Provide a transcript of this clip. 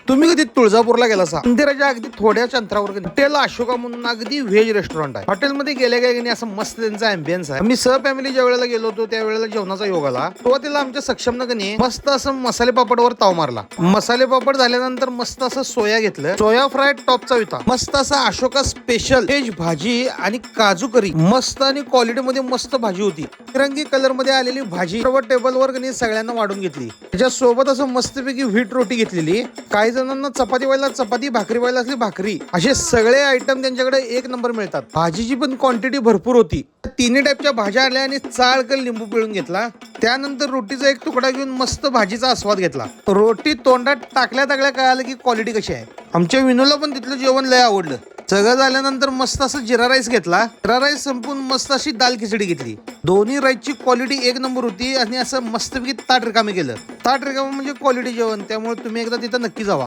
तुम्ही कधी तुळजापूरला गेला असा मंदिराच्या अगदी थोड्याच अंतरावर हॉटेल अशोका म्हणून अगदी व्हेज रेस्टॉरंट आहे. हॉटेलमध्ये गेल्या गेल्या असं मस्त त्यांचा अँबियन्स आहे. मी सह फॅमिली ज्या वेळेला गेलो होतो त्यावेळेला जेवणाचा योग आला. सुरुवातीला आमच्या सक्षम कनी मस्त असं मसाले पापडवर ताव मारला. मसाले पापड झाल्यानंतर मस्त असं सोया घेतलं. सोया फ्राय टॉपचा होता. मस्त असा अशोका स्पेशल व्हेज भाजी आणि काजू करी मस्त आणि क्वालिटी मध्ये मस्त भाजी होती. रंगी कलर मध्ये आलेली भाजी सर्व टेबलवर कनी सगळ्यांना वाढून घेतली. त्याच्या सोबत असं मस्तपैकी व्हीट रोटी घेतलेली. काही जणांना चपाती व्हायला चपाती, भाकरी व्हायला असली भाकरी, असे सगळे आयटम त्यांच्याकडे एक नंबर मिळतात. भाजीची पण क्वांटिटी भरपूर होती. तिन्ही टाईपच्या भाज्या आल्या आणि चाळकन लिंबू पिळून घेतला. त्यानंतर रोटीचा एक तुकडा घेऊन मस्त भाजीचा आस्वाद घेतला. रोटी तोंडात टाकल्या कळालं की क्वालिटी कशी आहे. आमच्या विनूला पण तिथलं जेवण लय आवडलं. सगळं झाल्यानंतर मस्त असं जिरा राईस घेतला. जिरा राईस संपून मस्त अशी दाल खिचडी घेतली. दोन्ही राईसची क्वालिटी एक नंबर होती आणि असं मस्तपैकी ताट रिकामी केलं. ताट रिकामी म्हणजे क्वालिटी जेवण. त्यामुळे तुम्ही एकदा तिथं नक्की जावा.